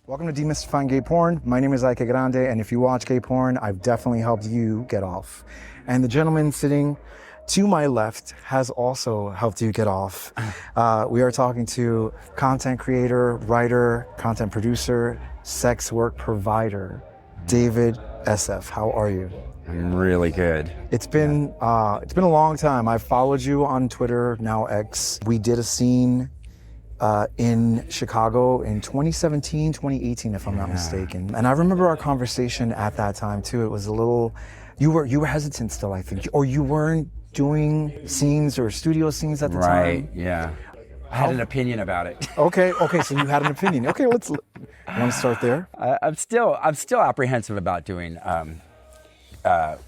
Welcome to Demystifying Gay Porn. My name is Ike Grande, and if you watch gay porn, I've definitely helped you get off. And the gentleman sitting to my left has also helped you get off. We are talking to content creator, writer, content producer, sex work provider, David SF. How are you? I'm really good. It's been a long time. I've followed you on Twitter, now X. We did a scene in Chicago in 2017, 2018, if I'm not mistaken. And I remember our conversation at that time too. It was a little, you were hesitant still, I think, or you weren't doing scenes or studio scenes at the time. Right, yeah. I had an opinion about it. Okay, so you had an opinion. Okay, you want to start there? I'm still apprehensive about doing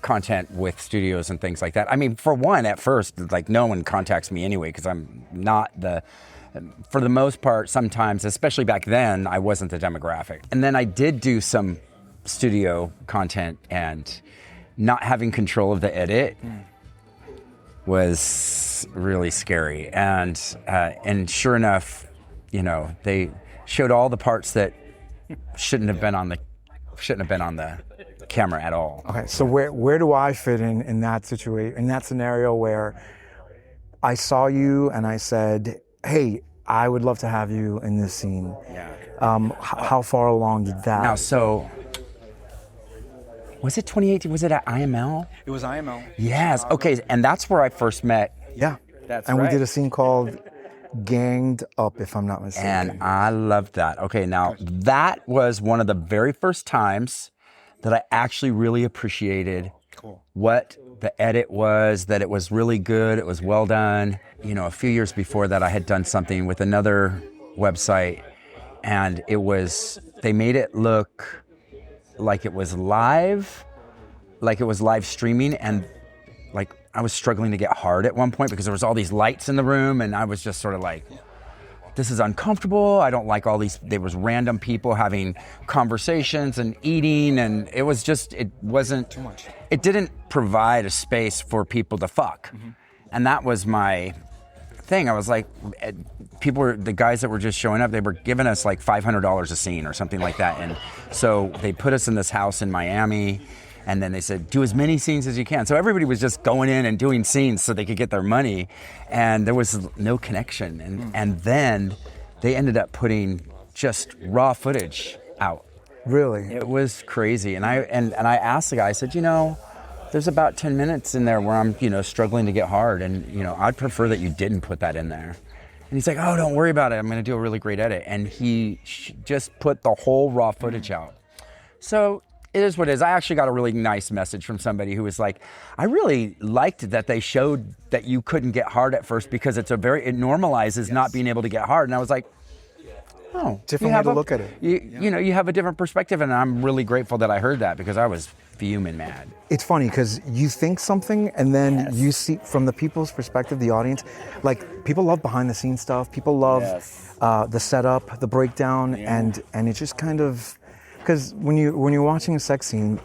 content with studios and things like that. I mean, for one, at first, like no one contacts me anyway because I'm not for the most part, sometimes, especially back then, I wasn't the demographic. And then I did do some studio content, and not having control of the edit was really scary. And sure enough, you know, they showed all the parts that shouldn't have been on the camera at all. Okay, so where do I fit in that situation, in that scenario where I saw you and I said, hey, I would love to have you in this scene. Yeah. How far along did that? Now, so was it 2018? Was it at IML? It was IML. Yes. Okay, and that's where I first met. Yeah. That's and right. we did a scene called Ganged Up, if I'm not mistaken. And I loved that. Okay, now that was one of the very first times that I actually really appreciated what the edit was, that it was really good, it was well done. You know, a few years before that, I had done something with another website, and they made it look like it was live streaming, and like I was struggling to get hard at one point because there was all these lights in the room, and I was just sort of like, this is uncomfortable. I don't like all these, there was random people having conversations and eating, and it wasn't too much. It didn't provide a space for people to fuck. Mm-hmm. And that was my thing. I was like, the guys that were just showing up, they were giving us like $500 a scene or something like that. And so they put us in this house in Miami, and then they said, do as many scenes as you can. So everybody was just going in and doing scenes so they could get their money. And there was no connection. And then they ended up putting just raw footage out. Really? It was crazy. And I asked the guy, I said, you know, there's about 10 minutes in there where I'm, you know, struggling to get hard. And, you know, I'd prefer that you didn't put that in there. And he's like, oh, don't worry about it. I'm going to do a really great edit. And he just put the whole raw footage out. So it is what it is. I actually got a really nice message from somebody who was like, I really liked that they showed that you couldn't get hard at first because it normalizes not being able to get hard. And I was like, oh. Different way to look at it. You know, you have a different perspective, and I'm really grateful that I heard that because I was fuming mad. It's funny because you think something and then you see from the people's perspective, the audience, like people love behind the scenes stuff. People love the setup, the breakdown, and it just kind of, because when you're watching a sex scene,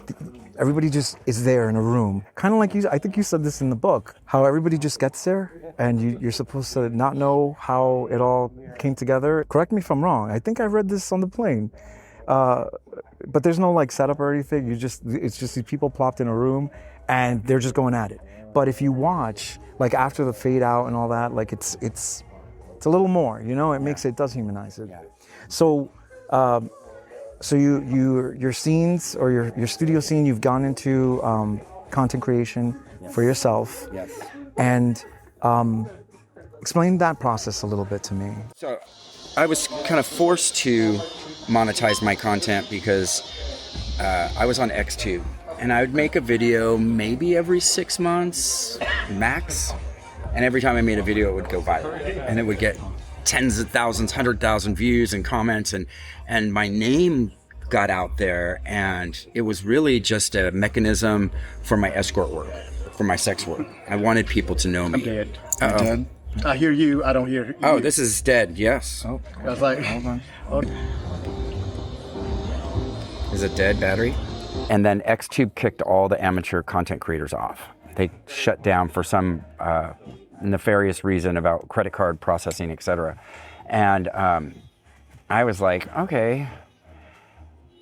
everybody just is there in a room. Kind of like I think you said this in the book, how everybody just gets there and you're supposed to not know how it all came together. Correct me if I'm wrong. I think I read this on the plane. But there's no like setup or anything. It's just these people plopped in a room and they're just going at it. But if you watch, like after the fade out and all that, like it's a little more, you know, it does humanize it. Yeah. So, your scenes or your studio scene, you've gone into content creation for yourself. Yes. And explain that process a little bit to me. So I was kind of forced to monetize my content because I was on X2, and I would make a video maybe every 6 months max. And every time I made a video, it would go viral, and it would get tens of thousands, 100,000 views and comments, and my name got out there, and it was really just a mechanism for my escort work, for my sex work. I wanted people to know me. I'm dead. I'm dead. I hear you. I don't hear you. Oh, this is dead. Yes. Oh, I was like, hold on. Is it dead battery? And then Xtube kicked all the amateur content creators off. They shut down for some nefarious reason about credit card processing, etc. And I was like, okay.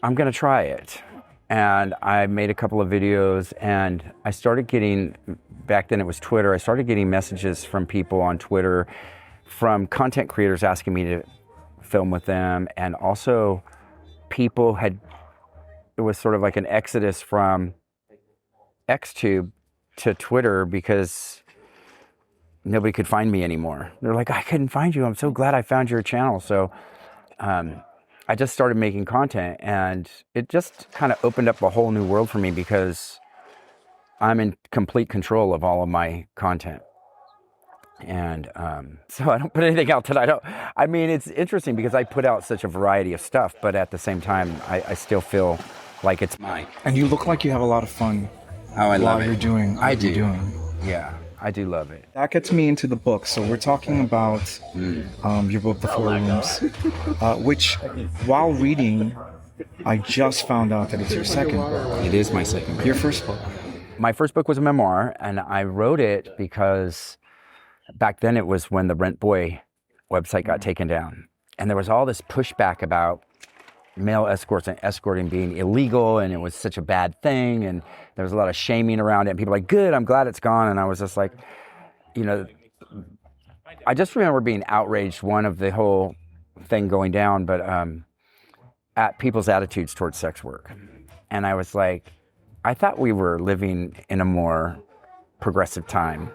I'm going to try it. And I made a couple of videos, and I started getting, back then it was Twitter, I started getting messages from people on Twitter, from content creators asking me to film with them, and also people had, it was sort of like an exodus from XTube to Twitter because nobody could find me anymore. They're like, I couldn't find you. I'm so glad I found your channel. So I just started making content, and it just kind of opened up a whole new world for me because I'm in complete control of all of my content. And so I don't put anything out that I don't. I mean, it's interesting because I put out such a variety of stuff, but at the same time, I still feel like it's mine. And you look like you have a lot of fun while you're doing what you're doing. Yeah, I do love it. That gets me into the book. So we're talking about your book, The Four Rooms, which, while reading, I just found out that it's your second book. It is my second book. Your first book. My first book was a memoir, and I wrote it because back then it was when the Rent Boy website got taken down. And there was all this pushback about male escorts and escorting being illegal, and it was such a bad thing, and there was a lot of shaming around it, and people were like, good, I'm glad it's gone. And I was just like, you know, I just remember being outraged, one, of the whole thing going down, but at people's attitudes towards sex work. And I was like, I thought we were living in a more progressive time,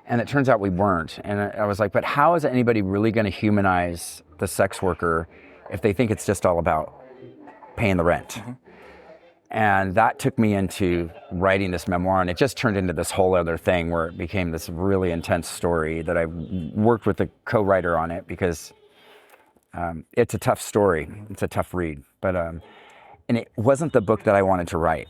and it turns out we weren't. And I was like, but how is anybody really going to humanize the sex worker if they think it's just all about paying the rent? Mm-hmm. And that took me into writing this memoir, and it just turned into this whole other thing where it became this really intense story that I worked with a co-writer on it because it's a tough story. It's a tough read. But and it wasn't the book that I wanted to write.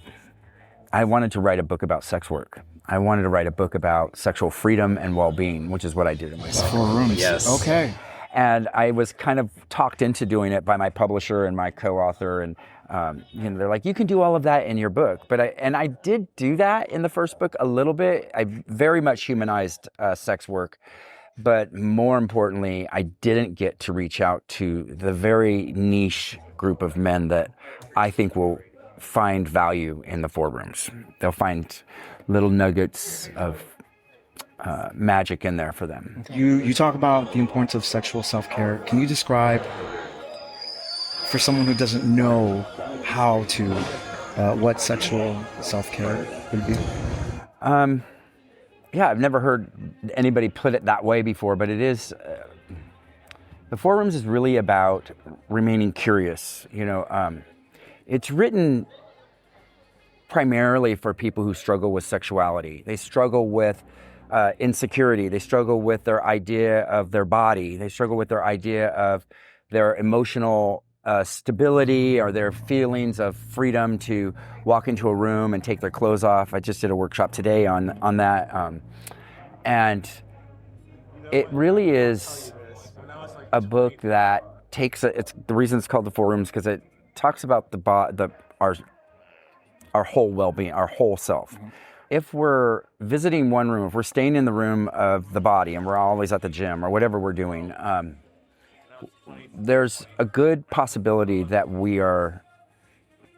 I wanted to write a book about sex work. I wanted to write a book about sexual freedom and well-being, which is what I did in my book. 4 Rooms. Yes. Okay. And I was kind of talked into doing it by my publisher and my co-author, and you know, they're like, you can do all of that in your book. But I did do that in the first book a little bit. I very much humanized sex work, but more importantly, I didn't get to reach out to the very niche group of men that I think will find value in the 4 Rooms. They'll find little nuggets of magic in there for them. You talk about the importance of sexual self-care. Can you describe, for someone who doesn't know how to, what sexual self-care would be? Yeah, I've never heard anybody put it that way before, but it is. The 4 Rooms is really about remaining curious. You know, it's written primarily for people who struggle with sexuality. They struggle with insecurity. They struggle with their idea of their body. They struggle with their idea of their emotional stability or their feelings of freedom to walk into a room and take their clothes off. I just did a workshop today on that. And it really is a book that takes it's the reason it's called The 4 Rooms, because it talks about our whole well-being, our whole self. Mm-hmm. If we're visiting one room, if we're staying in the room of the body and we're always at the gym or whatever we're doing, there's a good possibility that we are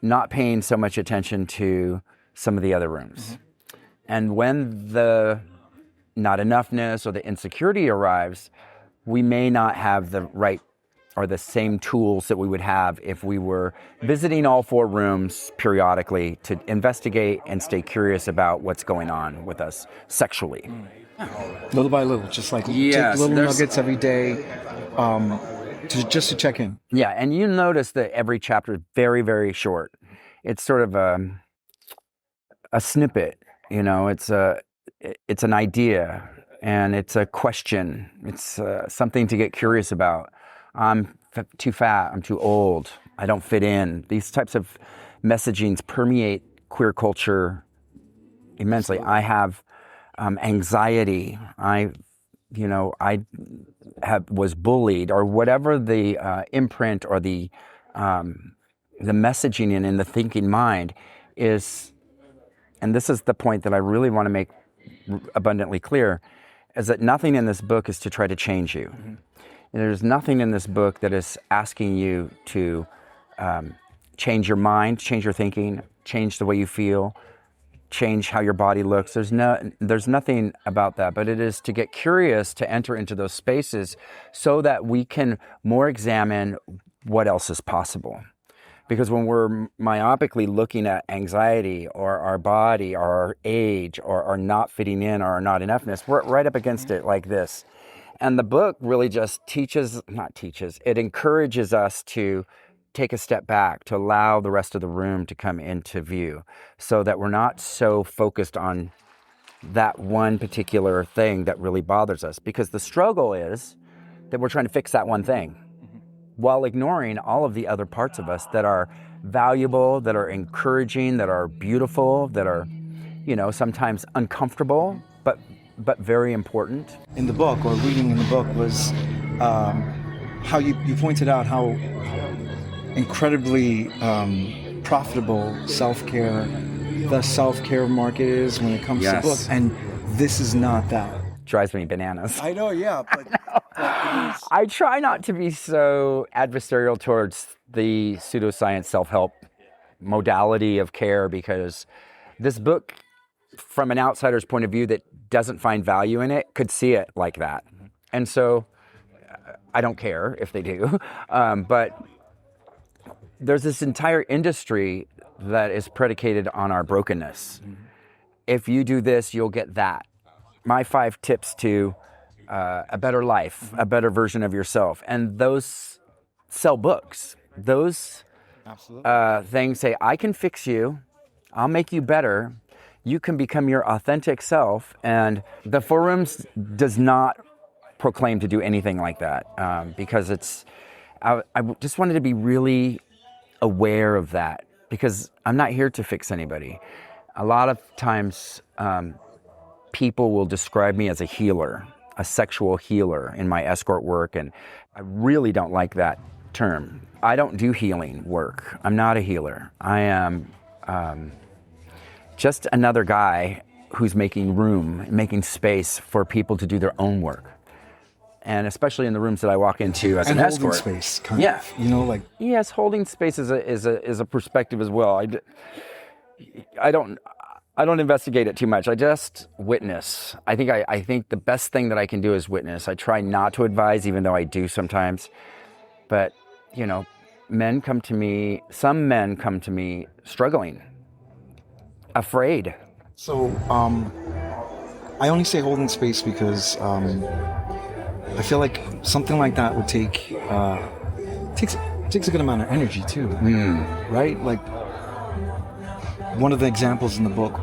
not paying so much attention to some of the other rooms. Mm-hmm. And when the not enoughness or the insecurity arrives, we may not have the right or the same tools that we would have if we were visiting all 4 rooms periodically to investigate and stay curious about what's going on with us sexually. Little by little, just like take little nuggets every day, just to check in. Yeah, and you notice that every chapter is very, very short. It's sort of a snippet, you know, it's an idea and it's a question. It's something to get curious about. I'm too fat, I'm too old, I don't fit in. These types of messagings permeate queer culture immensely. I have anxiety. I was bullied, or whatever the imprint or the messaging in the thinking mind is. And this is the point that I really want to make abundantly clear, is that nothing in this book is to try to change you. Mm-hmm. There's nothing in this book that is asking you to change your mind, change your thinking, change the way you feel, change how your body looks. There's nothing about that, but it is to get curious, to enter into those spaces so that we can more examine what else is possible. Because when we're myopically looking at anxiety or our body or our age or our not fitting in or our not enoughness, we're right up against it like this. And the book really just it encourages us to take a step back, to allow the rest of the room to come into view so that we're not so focused on that one particular thing that really bothers us. Because the struggle is that we're trying to fix that one thing while ignoring all of the other parts of us that are valuable, that are encouraging, that are beautiful, that are, sometimes uncomfortable, but very important. In the book, or reading in the book, was how you pointed out how incredibly profitable the self-care market is when it comes to books, and this is not that. Drives me bananas. I know, yeah, but I try not to be so adversarial towards the pseudoscience self-help modality of care, because this book, from an outsider's point of view that doesn't find value in it, could see it like that. And so I don't care if they do, but there's this entire industry that is predicated on our brokenness. If you do this, you'll get that. My 5 tips to a better life, a better version of yourself. And those sell books. Those things say, I can fix you. I'll make you better. You can become your authentic self. And the Forums does not proclaim to do anything like that, because I just wanted to be really aware of that, because I'm not here to fix anybody. A lot of times, people will describe me as a healer, a sexual healer in my escort work, and I really don't like that term. I don't do healing work. I'm not a healer. I am just another guy who's making room, making space for people to do their own work. And especially in the rooms that I walk into as an escort. Holding space, kind of. Yes, holding space is a perspective as well. I don't investigate it too much. I just witness. I think the best thing that I can do is witness. I try not to advise, even though I do sometimes. But, some men come to me struggling, afraid. So, I only say holding space because I feel like something like that would takes a good amount of energy too, right? Like, one of the examples in the book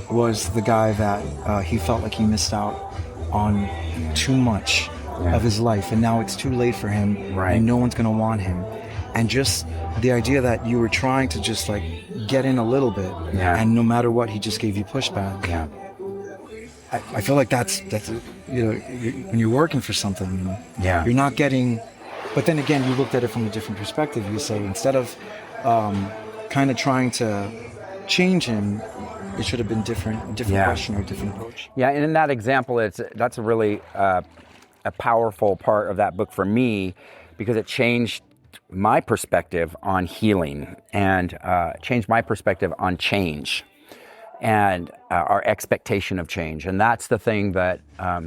was the guy that he felt like he missed out on too much of his life, and now it's too late for him, and no one's going to want him. And just the idea that you were trying to just like get in a little bit, and no matter what, he just gave you pushback. Yeah. I feel like that's when you're working for something, you're not getting. But then again, you looked at it from a different perspective. You say, instead of kind of trying to change him, it should have been different question or different approach. Yeah, and in that example, that's a really a powerful part of that book for me, because it changed my perspective on healing and changed my perspective on change and our expectation of change. And that's the thing that I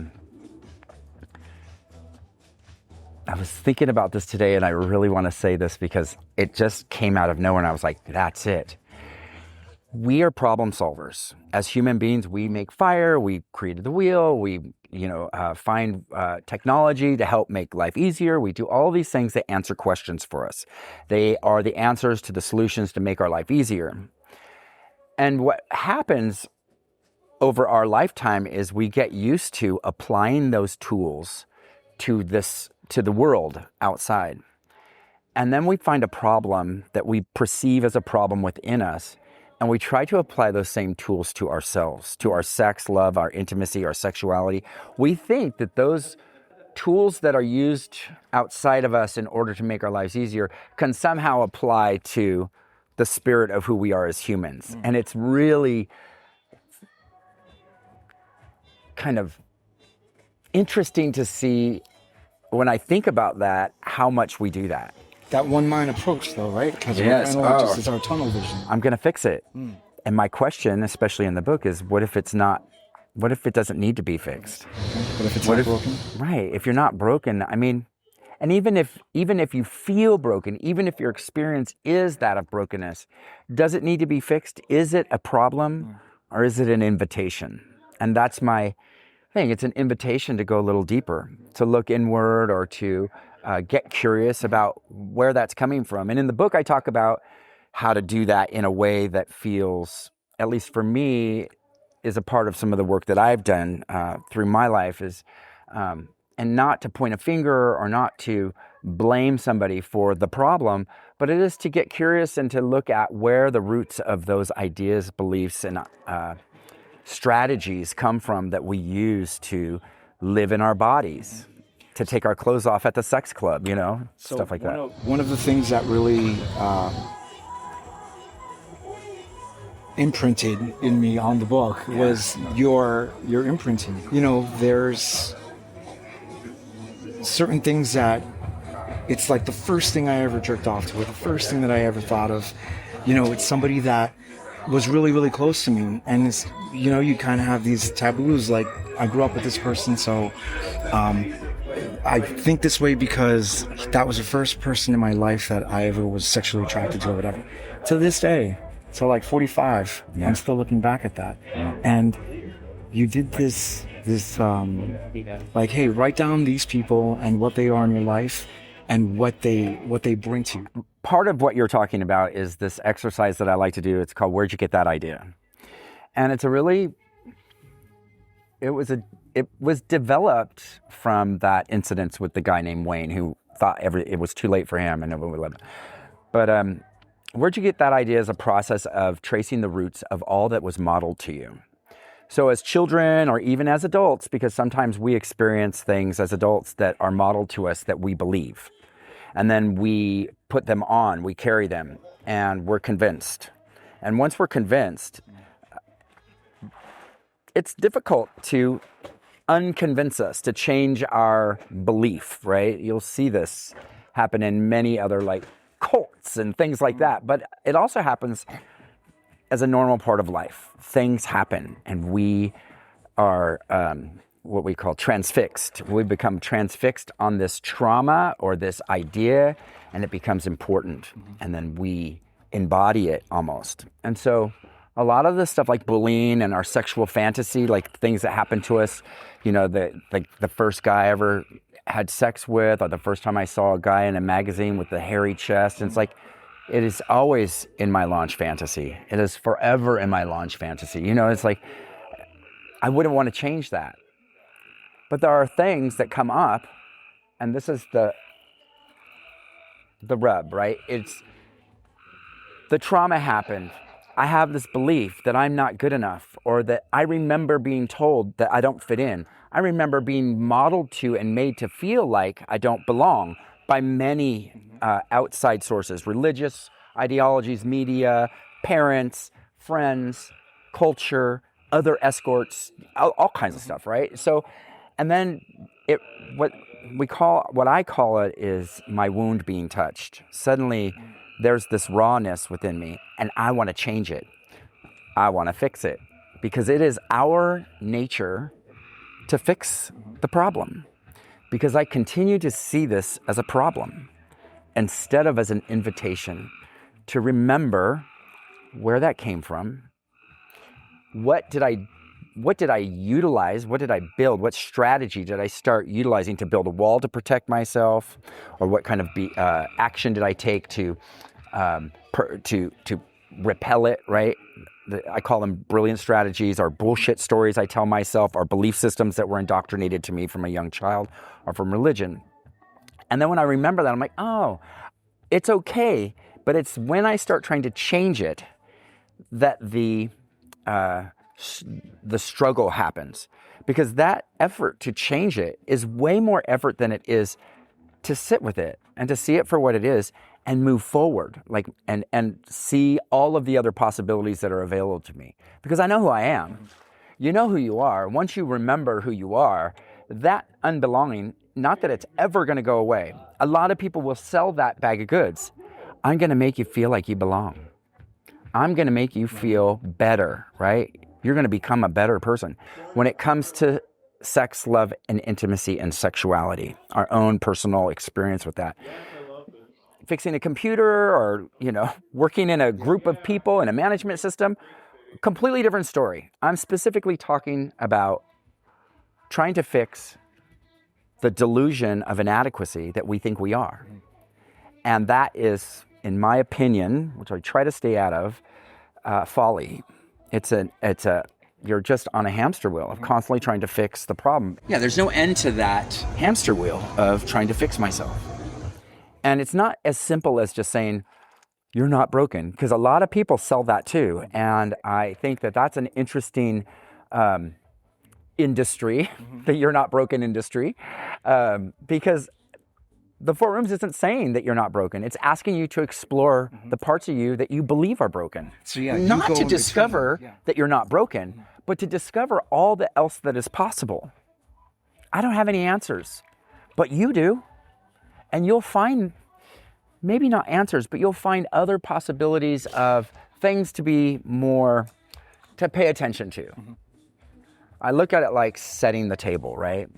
was thinking about this today, and I really want to say this because it just came out of nowhere, and I was like, that's it. We are problem solvers. As human beings, we make fire, we created the wheel, we find technology to help make life easier. We do all these things that answer questions for us. They are the answers to the solutions to make our life easier. And what happens over our lifetime is we get used to applying those tools to the world outside. And then we find a problem that we perceive as a problem within us, and we try to apply those same tools to ourselves, to our sex, love, our intimacy, our sexuality. We think that those tools that are used outside of us in order to make our lives easier can somehow apply to the spirit of who we are as humans. And it's really kind of interesting to see, when I think about that, how much we do that. that one mind approach, though, right? Because Yes. it's our tunnel vision. I'm going to fix it. And my question, especially in the book, is what if it doesn't need to be fixed? What if it's not broken? Right. If you're not broken, I mean, and even if you feel broken, even if your experience is that of brokenness, does it need to be fixed? Is it a problem or is it an invitation? And that's my thing. It's an invitation to go a little deeper, to look inward or to get curious about where that's coming from. And in the book, I talk about how to do that in a way that feels, at least for me, is a part of some of the work that I've done through my life is, and not to point a finger or not to blame somebody for the problem, but it is to get curious and to look at where the roots of those ideas, beliefs, and strategies come from that we use to live in our bodies, to take our clothes off at the sex club, stuff like that. One of the things that really imprinted in me on the book was your imprinting. There's certain things that it's like the first thing I ever jerked off to, or the first thing that I ever thought of. It's somebody that was really, really close to me, and it's, you kind of have these taboos, like I grew up with this person, so I think this way because that was the first person in my life that I ever was sexually attracted to or whatever. To this day, so like 45, I'm still looking back at that. And you did this like, hey, write down these people and what they are in your life and what they bring to you. Part of what you're talking about is this exercise that I like to do. It's called Where'd You Get That Idea? And it was developed from that incident with the guy named Wayne who thought it was too late for him and everyone would live. But Where'd You Get That Idea is a process of tracing the roots of all that was modeled to you. So as children or even as adults, because sometimes we experience things as adults that are modeled to us that we believe. And then we put them on, we carry them, and we're convinced. And once we're convinced, it's difficult to unconvince us, to change our belief, right? You'll see this happen in many other cults and things like that. But it also happens as a normal part of life. Things happen and we are what we call transfixed. We become transfixed on this trauma or this idea, and it becomes important. And then we embody it almost. And so a lot of this stuff like bullying and our sexual fantasy, like things that happen to us, the first guy I ever had sex with, or the first time I saw a guy in a magazine with the hairy chest, and it's like, it is always in my launch fantasy. It is forever in my launch fantasy. It's like, I wouldn't want to change that. But there are things that come up, and this is the rub, right? It's the trauma happened. I have this belief that I'm not good enough, or that I remember being told that I don't fit in. I remember being modeled to and made to feel like I don't belong by many outside sources, religious ideologies, media, parents, friends, culture, other escorts, all kinds of stuff, right? So, and then what I call it is my wound being touched. Suddenly, there's this rawness within me, and I want to change it. I want to fix it, because it is our nature to fix the problem. Because I continue to see this as a problem instead of as an invitation to remember where that came from. What did I utilize? What did I build? What strategy did I start utilizing to build a wall to protect myself? Or what kind of action did I take to repel it, right? I call them brilliant strategies, or bullshit stories I tell myself, or belief systems that were indoctrinated to me from a young child or from religion. And then when I remember that, I'm like, oh, it's okay. But it's when I start trying to change it that the struggle happens. Because that effort to change it is way more effort than it is to sit with it and to see it for what it is and move forward, and see all of the other possibilities that are available to me. Because I know who I am. You know who you are. Once you remember who you are, that unbelonging not that it's ever going to go away. A lot of people will sell that bag of goods. I'm going to make you feel like you belong. I'm going to make you feel better, right? You're going to become a better person. When it comes to sex, love, and intimacy and sexuality, our own personal experience with that. Fixing a computer or, working in a group of people in a management system, completely different story. I'm specifically talking about trying to fix the delusion of inadequacy that we think we are. And that is, in my opinion, which I try to stay out of, folly. You're just on a hamster wheel of constantly trying to fix the problem. Yeah, there's no end to that hamster wheel of trying to fix myself. And it's not as simple as just saying, you're not broken, because a lot of people sell that too. And I think that that's an interesting industry, the you're not broken industry, because the Four Rooms isn't saying that you're not broken. It's asking you to explore the parts of you that you believe are broken. So yeah, not to discover that you're not broken, but to discover all the else that is possible. I don't have any answers, but you do. And you'll find, maybe not answers, but you'll find other possibilities of things to be more, to pay attention to. I look at it like setting the table, right?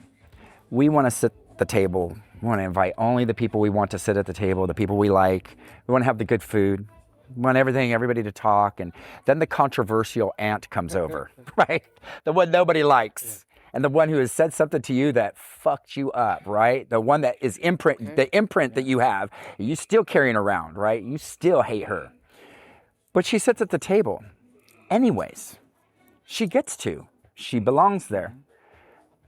We want to sit the table. We want to invite only the people we want to sit at the table, the people we like. We want to have the good food. We want everybody to talk. And then the controversial aunt comes over, right? The one nobody likes. And the one who has said something to you that fucked you up, right? The one that is the imprint that you have, you still carrying around, right? You still hate her. But she sits at the table. Anyways, she gets to. She belongs there.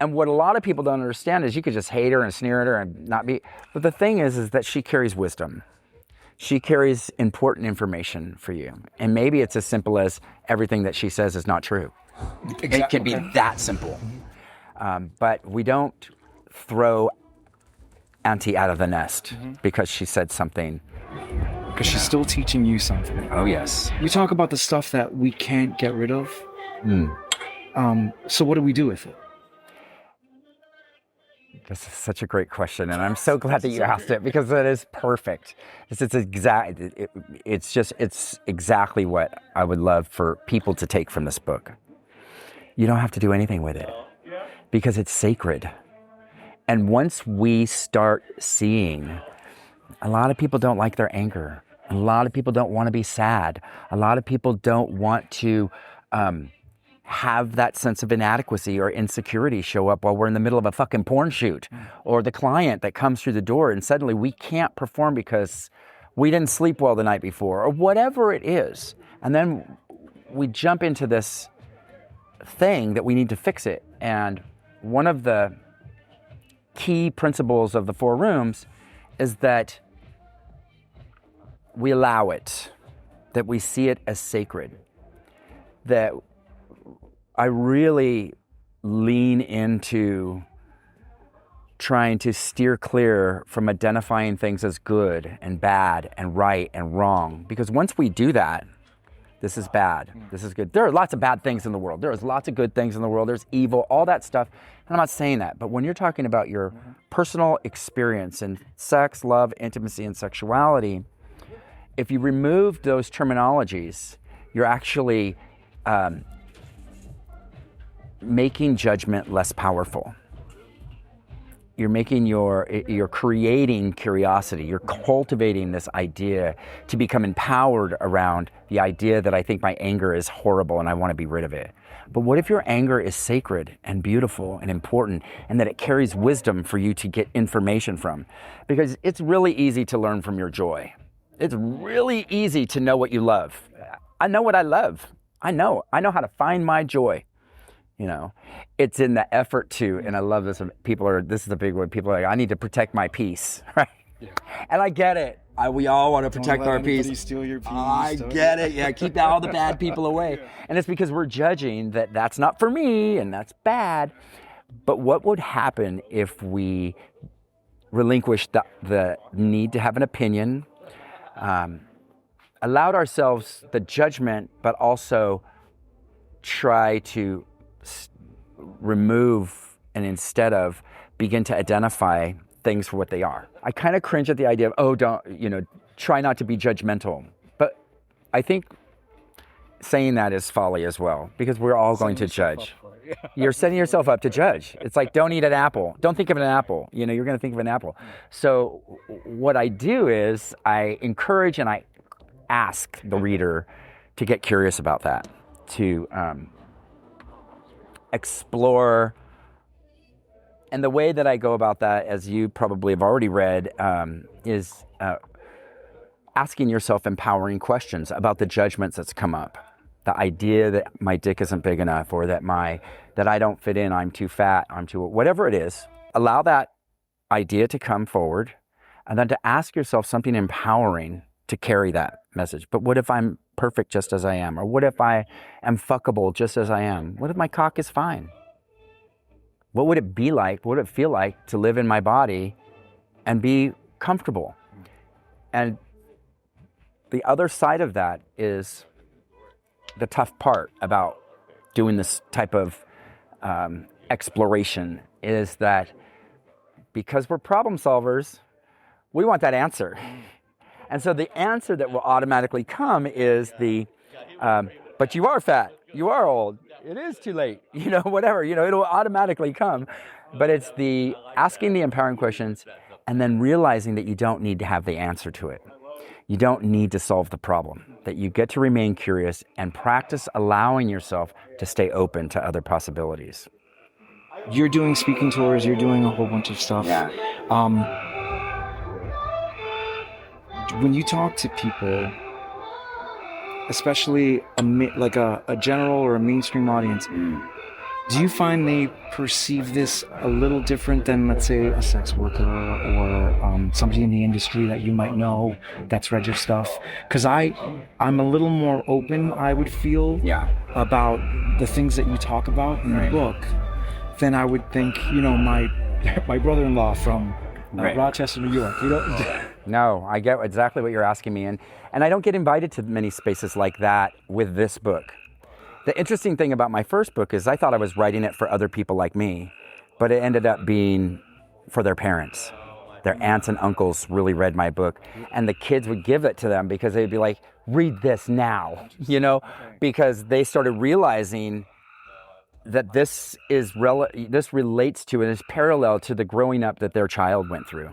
And what a lot of people don't understand is you could just hate her and sneer at her and not be. But the thing is that she carries wisdom. She carries important information for you. And maybe it's as simple as everything that she says is not true. Exactly. It can be that simple. But we don't throw Auntie out of the nest because she said something. Because she's still teaching you something. Oh, yes. You talk about the stuff that we can't get rid of. So what do we do with it? This is such a great question, and I'm so glad that you asked it because it is perfect. It's exactly what I would love for people to take from this book. You don't have to do anything with it because it's sacred. And once we start seeing, a lot of people don't like their anger. A lot of people don't want to be sad. A lot of people don't want to have that sense of inadequacy or insecurity show up while we're in the middle of a fucking porn shoot, or the client that comes through the door and suddenly we can't perform because we didn't sleep well the night before, or whatever it is. And then we jump into this thing that we need to fix it. And one of the key principles of the Four Rooms is that we allow it, that we see it as sacred, that I really lean into trying to steer clear from identifying things as good and bad and right and wrong. Because once we do that, this is bad, this is good. There are lots of bad things in the world. There's lots of good things in the world. There's evil, all that stuff. And I'm not saying that. But when you're talking about your personal experience in sex, love, intimacy, and sexuality, if you remove those terminologies, you're actually making judgment less powerful. You're creating curiosity. You're cultivating this idea to become empowered around the idea that I think my anger is horrible and I want to be rid of it. But what if your anger is sacred and beautiful and important, and that it carries wisdom for you to get information from? Because it's really easy to learn from your joy. It's really easy to know what you love. I know what I love. I know how to find my joy. You know, it's in the effort to, and I love this. This is the big word. People are like, I need to protect my peace, right? Yeah. And I get it. We all want to protect our peace. Steal your peace. I get it. Yeah, keep all the bad people away. Yeah. And it's because we're judging that that's not for me and that's bad. But what would happen if we relinquished the need to have an opinion, allowed ourselves the judgment, but also try to remove and instead of begin to identify things for what they are. I kind of cringe at the idea of, oh, don't, try not to be judgmental. But I think saying that is folly as well, because we're all going to judge. You're setting yourself up to judge. It's like, don't eat an apple. Don't think of an apple. You're going to think of an apple. So what I do is I encourage and I ask the reader to get curious about that, to explore. And the way that I go about that, as you probably have already read, is asking yourself empowering questions about the judgments that's come up. The idea that my dick isn't big enough, or that I don't fit in, I'm too fat, I'm too, whatever it is. Allow that idea to come forward, and then to ask yourself something empowering to carry that message. But what if I'm perfect just as I am? Or what if I am fuckable just as I am? What if my cock is fine? What would it be like? What would it feel like to live in my body and be comfortable? And the other side of that is the tough part about doing this type of exploration, is that because we're problem solvers, we want that answer. And so the answer that will automatically come is but you are fat, you are old, it is too late, whatever, it'll automatically come. But it's the asking the empowering questions and then realizing that you don't need to have the answer to it. You don't need to solve the problem, that you get to remain curious and practice allowing yourself to stay open to other possibilities. You're doing speaking tours, you're doing a whole bunch of stuff. Yeah. When you talk to people, especially a general or a mainstream audience, do you find they perceive this a little different than, let's say, a sex worker or somebody in the industry that you might know that's read your stuff? Because I'm a little more open, I would feel, about the things that you talk about in the book than I would think, my brother-in-law from Rochester, New York. No, I get exactly what you're asking me. And I don't get invited to many spaces like that with this book. The interesting thing about my first book is I thought I was writing it for other people like me, but it ended up being for their parents. Their aunts and uncles really read my book, and the kids would give it to them because they'd be like, read this now, because they started realizing that this relates to and is parallel to the growing up that their child went through.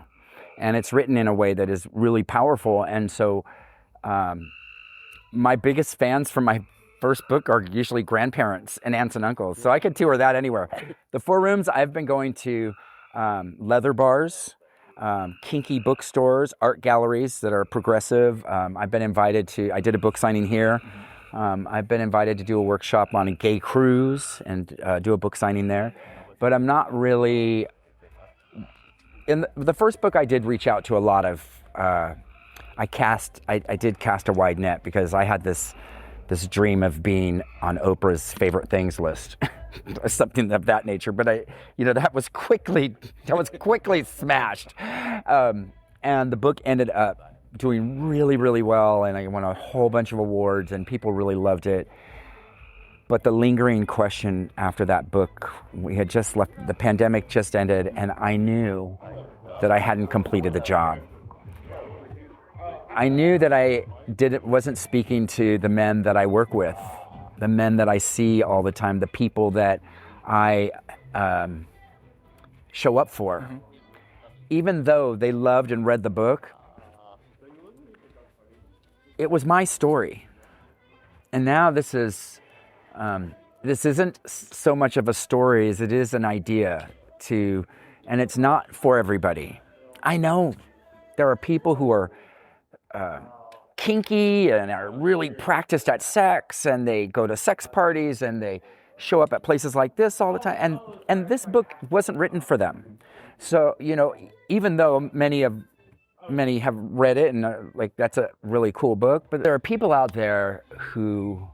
And it's written in a way that is really powerful. And so my biggest fans from my first book are usually grandparents and aunts and uncles. So I could tour that anywhere. The 4 rooms, I've been going to leather bars, kinky bookstores, art galleries that are progressive. I've been invited I did a book signing here. I've been invited to do a workshop on a gay cruise and do a book signing there. But I'm not really... In the first book, I did reach out to a lot of... I did cast a wide net because I had this dream of being on Oprah's favorite things list, something of that nature. But that was quickly smashed. And the book ended up doing really, really well, and I won a whole bunch of awards, and people really loved it. But the lingering question after that book, we had just left, the pandemic just ended, and I knew that I hadn't completed the job. I knew that I wasn't speaking to the men that I work with, the men that I see all the time, the people that I show up for. Mm-hmm. Even though they loved and read the book, it was my story. And now this isn't so much of a story as it is an idea and it's not for everybody. I know there are people who are kinky and are really practiced at sex, and they go to sex parties and they show up at places like this all the time. And this book wasn't written for them. So, even though many have read it and that's a really cool book, but there are people out there who,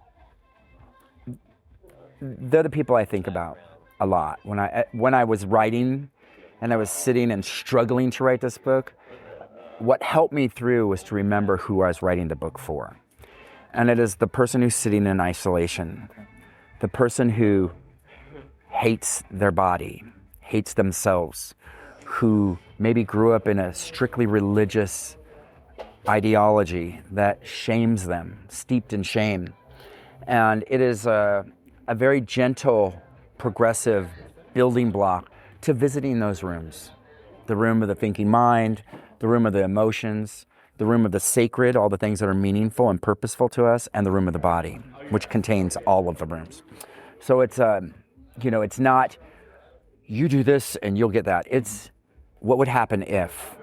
they're the people I think about a lot. When I was writing and I was sitting and struggling to write this book, what helped me through was to remember who I was writing the book for. And it is the person who's sitting in isolation, the person who hates their body, hates themselves, who maybe grew up in a strictly religious ideology that shames them, steeped in shame. And it is a very gentle, progressive building block to visiting those rooms. The room of the thinking mind, the room of the emotions, the room of the sacred, all the things that are meaningful and purposeful to us, and the room of the body, which contains all of the rooms. So it's, it's not, you do this and you'll get that. It's what would happen if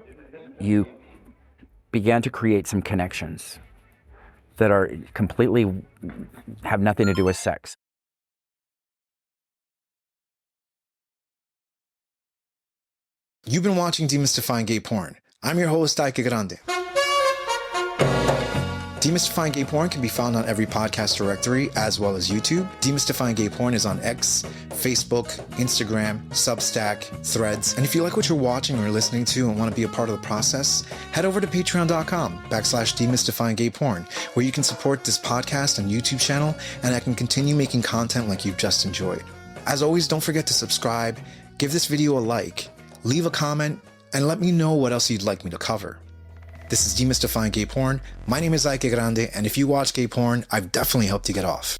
you began to create some connections that are completely, have nothing to do with sex. You've been watching Demystifying Gay Porn. I'm your host, Ike Grande. Demystifying Gay Porn can be found on every podcast directory as well as YouTube. Demystifying Gay Porn is on X, Facebook, Instagram, Substack, Threads. And if you like what you're watching or listening to and want to be a part of the process, head over to patreon.com/demystifying gay porn, where you can support this podcast and YouTube channel, and I can continue making content like you've just enjoyed. As always, don't forget to subscribe, give this video a like, leave a comment, and let me know what else you'd like me to cover. This is Demystifying Gay Porn. My name is Ike Grande, and if you watch gay porn, I've definitely helped you get off.